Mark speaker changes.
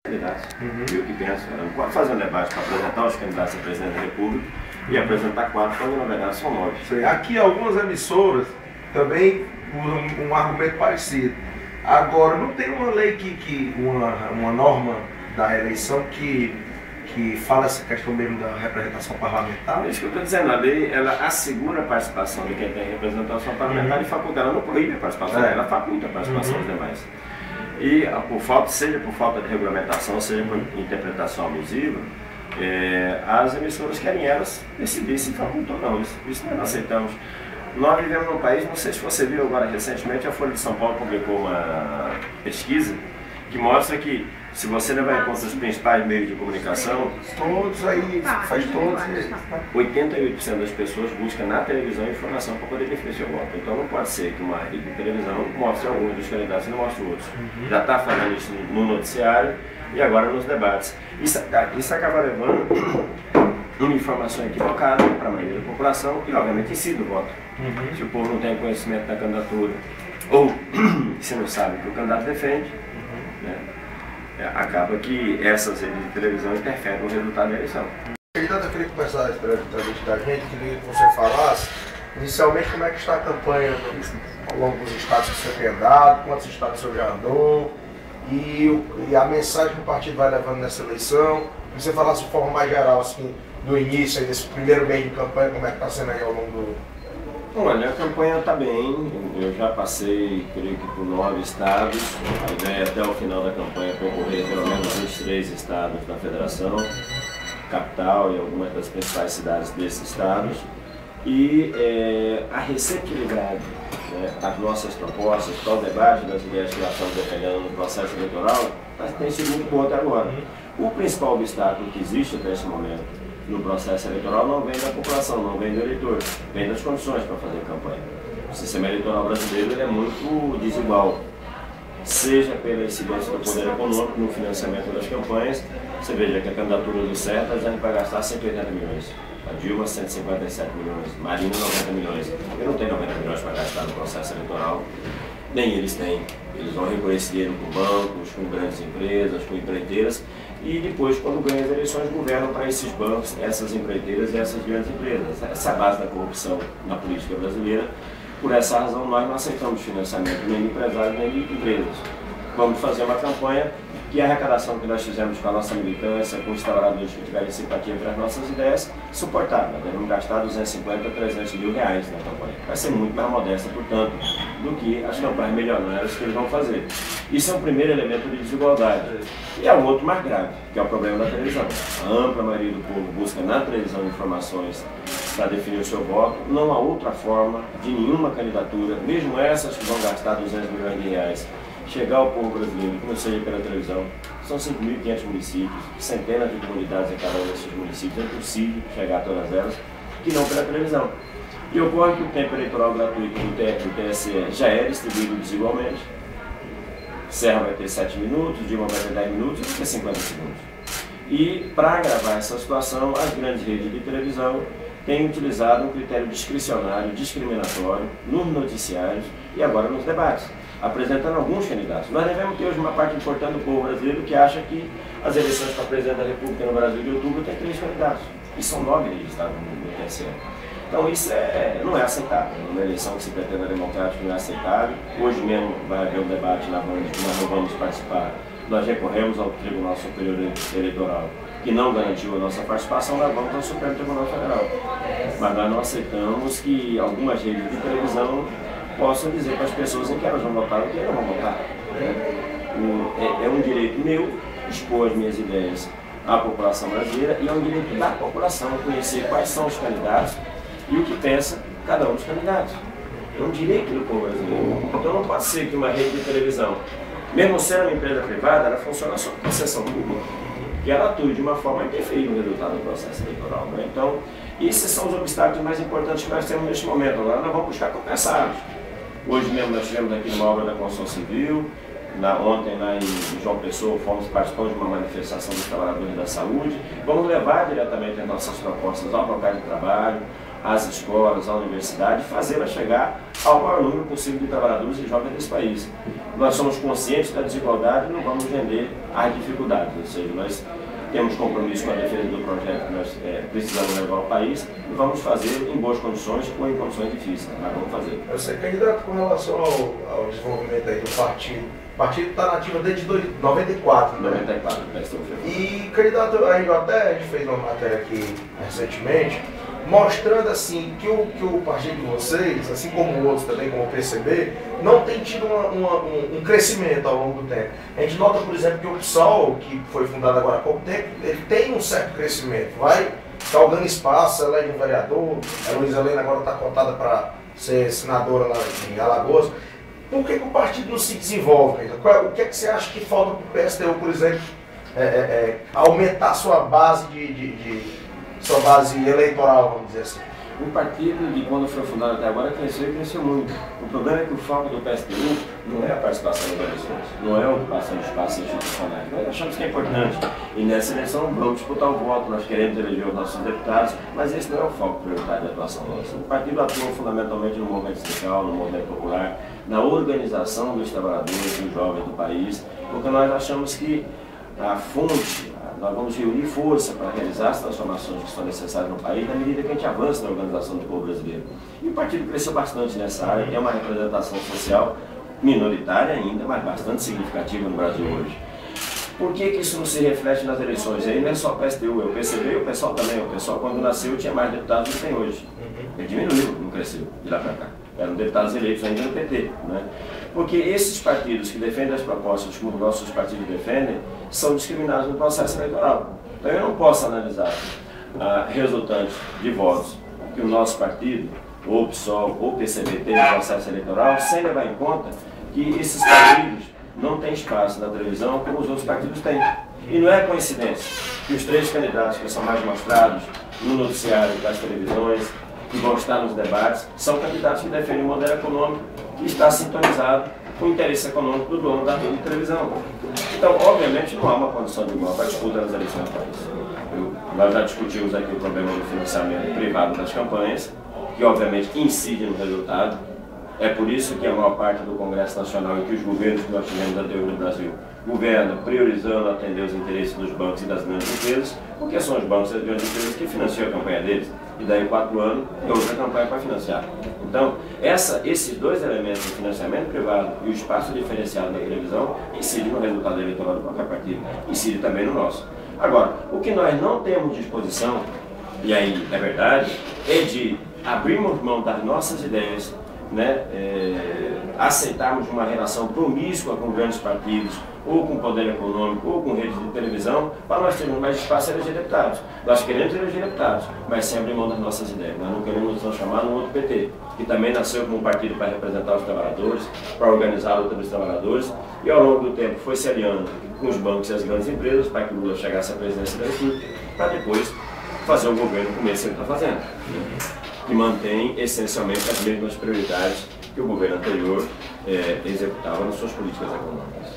Speaker 1: candidatos. E o que penso, não pode fazer um debate para apresentar os candidatos a presidente da República e apresentar 4, quando na verdade são 9.
Speaker 2: Aqui algumas emissoras também usam um argumento parecido. Agora, não tem uma lei uma norma da eleição que fala essa questão mesmo da representação parlamentar?
Speaker 1: É isso que eu estou dizendo, a lei ela assegura a participação de quem tem representação parlamentar e faculta, ela não proíbe a participação, ela faculta a participação dos demais. E seja por falta de regulamentação, seja por interpretação abusiva, as emissoras querem elas decidir se facultam ou não. Isso nós não aceitamos. Nós vivemos num país, não sei se você viu agora recentemente, a Folha de São Paulo publicou uma pesquisa que mostra que se você levar em conta os principais meios de comunicação,
Speaker 2: todos aí, faz todos.
Speaker 1: 88% das pessoas buscam na televisão informação para poder definir seu voto. Então não pode ser que uma rede de televisão mostre alguns dos candidatos e não mostre outros. Já está fazendo isso no noticiário e agora nos debates. Isso acaba levando uma informação equivocada para a maioria da população e obviamente incide o voto. Se o povo não tem conhecimento da candidatura ou se não sabe o que o candidato defende, acaba que essas redes de televisão interferem no resultado da eleição.
Speaker 2: Candidato, eu queria começar a entrevista da gente, queria que você falasse inicialmente como é que está a campanha ao longo dos estados que você tem andado, quantos estados você já andou e a mensagem que o partido vai levando nessa eleição. Que você falasse de forma mais geral, assim, do início, aí, desse primeiro mês de campanha, como é que está sendo aí ao longo do...
Speaker 1: Olha, a campanha está bem, eu já passei, creio que por 9 estados, a ideia é até o final da campanha percorrer pelo menos uns 3 estados da federação, capital e algumas das principais cidades desses estados, e a receptividade às nossas propostas, para o debate das ideias que nós estamos defendendo no processo eleitoral, tem sido muito boa até agora. O principal obstáculo que existe até esse momento no processo eleitoral não vem da população, não vem do eleitor, vem das condições para fazer campanha. O sistema eleitoral brasileiro ele é muito desigual, seja pela incidência do poder econômico no financiamento das campanhas. Você veja que a candidatura do Serra está dizendo que vai gastar 180 milhões, a Dilma 157 milhões, Marina 90 milhões. Eu não tenho 90 milhões para gastar no processo eleitoral, nem eles têm. Eles vão recolher esse dinheiro com bancos, com grandes empresas, com empreiteiras, e depois, quando ganham as eleições, governam para esses bancos, essas empreiteiras e essas grandes empresas. Essa é a base da corrupção na política brasileira. Por essa razão, nós não aceitamos financiamento nem de empresários nem de empresas. Vamos fazer uma campanha que a arrecadação que nós fizemos com a nossa militância, com os trabalhadores que tiverem simpatia para as nossas ideias, suportável. Nós devemos gastar 250 a 300 mil reais na campanha. Vai ser muito mais modesta, portanto, do que as campanhas milionárias que eles vão fazer. Isso é um primeiro elemento de desigualdade. E há um outro mais grave, que é o problema da televisão. A ampla maioria do povo busca na televisão informações para definir o seu voto. Não há outra forma de nenhuma candidatura, mesmo essas que vão gastar 200 milhões de reais, chegar ao povo brasileiro, que não seja pela televisão. São 5.500 municípios, centenas de comunidades em cada um desses municípios. É impossível chegar a todas elas, que não pela televisão. E ocorre que o tempo eleitoral gratuito do TSE já é distribuído desigualmente. Serra vai ter 7 minutos, Dilma vai ter 10 minutos, vai ter 50 segundos. E para agravar essa situação, as grandes redes de televisão têm utilizado um critério discricionário, discriminatório, nos noticiários e agora nos debates, apresentando alguns candidatos. Nós devemos ter hoje uma parte importante do povo brasileiro que acha que as eleições para presidente da República no Brasil de outubro tem 3 candidatos. E são 9 registrados no TSE. Então isso não é aceitável. Uma eleição que se pretende democrática não é aceitável. Hoje mesmo vai haver um debate na Band que nós não vamos participar. Nós recorremos ao Tribunal Superior Eleitoral, que não garantiu a nossa participação, nós vamos ao Supremo Tribunal Federal. Mas nós não aceitamos que algumas redes de televisão possam dizer para as pessoas em que elas vão votar ou que elas não vão votar. É um direito meu expor as minhas ideias à população brasileira e é um direito da população conhecer quais são os candidatos e o que pensa cada um dos candidatos. É um direito do povo brasileiro. Então não pode ser que uma rede de televisão, mesmo sendo uma empresa privada, ela funciona só com concessão pública, que ela atue de uma forma a interferir no resultado do processo eleitoral. Então, esses são os obstáculos mais importantes que nós temos neste momento. Agora nós vamos buscar compensá-los. Hoje mesmo nós tivemos aqui uma obra da construção civil, ontem lá em João Pessoa participamos de uma manifestação dos trabalhadores da saúde. Vamos levar diretamente as nossas propostas ao local de trabalho, às escolas, à universidade, fazê-la chegar ao maior número possível de trabalhadores e jovens desse país. Nós somos conscientes da desigualdade e não vamos render às dificuldades, ou seja, nós temos compromisso com a defesa do projeto que nós precisamos levar ao país e vamos fazer em boas condições ou em condições difíceis, mas vamos fazer.
Speaker 2: Eu sei, candidato, com relação ao desenvolvimento aí do partido, o partido está nativo desde 94, né?
Speaker 1: 94,
Speaker 2: E, candidato, a gente fez uma matéria aqui recentemente, mostrando assim que o partido de vocês, assim como outros também, como o PCB, não tem tido um crescimento ao longo do tempo. A gente nota, por exemplo, que o PSOL, que foi fundado agora há pouco tempo, ele tem um certo crescimento, vai galgando espaço, elege um vereador, a Luísa Helena agora está cotada para ser senadora lá em Alagoas. Por que o partido não se desenvolve? O que é que você acha que falta para o PSTU, por exemplo, aumentar sua base sua base eleitoral, vamos dizer assim?
Speaker 1: O partido, de quando foi fundado até agora, cresceu e cresceu muito. O problema é que o foco do PSTU não é a participação nas eleições, não é a ocupação de espaços institucionais. Nós achamos que é importante e nessa eleição vamos disputar o voto, nós queremos eleger os nossos deputados, mas esse não é o foco prioritário da atuação nossa. O partido atua fundamentalmente no movimento sindical, no movimento popular, na organização dos trabalhadores, dos jovens do país, porque nós achamos que a fonte, nós vamos reunir força para realizar as transformações que são necessárias no país na medida que a gente avança na organização do povo brasileiro. E o partido cresceu bastante nessa área, tem uma representação social minoritária ainda, mas bastante significativa no Brasil hoje. Por que isso não se reflete nas eleições? Aí não é só o PSTU, é o PCB e o PSOL também. O PSOL, quando nasceu, tinha mais deputados do que tem hoje. Ele diminuiu, não cresceu, de lá para cá. Eram deputados eleitos ainda no PT, né? Porque esses partidos que defendem as propostas como nossos partidos defendem, são discriminados no processo eleitoral. Então eu não posso analisar resultantes de votos que o nosso partido, ou o PSOL, ou o PCB tem no processo eleitoral, sem levar em conta que esses partidos não têm espaço na televisão como os outros partidos têm. E não é coincidência que os três candidatos que são mais mostrados no noticiário das televisões, que vão estar nos debates, são candidatos que defendem um modelo econômico que está sintonizado com o interesse econômico do dono da rede de televisão. Então, obviamente, não há uma condição de igual para a disputa nas eleições do país. Nós já discutimos aqui o problema do financiamento privado das campanhas, que obviamente incide no resultado. É por isso que a maior parte do Congresso Nacional e que os governos que nós tivemos anterior no Brasil governam priorizando atender os interesses dos bancos e das grandes empresas, porque são os bancos e as grandes empresas que financiam a campanha deles. E daí 4 anos é outra campanha para financiar. Então, esses dois elementos, o financiamento privado e o espaço diferenciado na televisão, incidem no resultado eleitoral de qualquer partido, incide também no nosso. Agora, o que nós não temos disposição, e aí é verdade, é de abrirmos mão das nossas ideias, né, aceitarmos uma relação promíscua com grandes partidos, ou com poder econômico, ou com redes de televisão, para nós termos mais espaço a eleger deputados. Nós queremos eleger deputados, mas sem abrir mão das nossas ideias. Nós não queremos nos transformar num outro PT, que também nasceu como um partido para representar os trabalhadores, para organizar a luta dos trabalhadores, e ao longo do tempo foi se aliando com os bancos e as grandes empresas para que o Lula chegasse à presidência da República, para depois fazer o governo como esse que ele está fazendo, que mantém essencialmente as mesmas prioridades que o governo anterior executava nas suas políticas econômicas.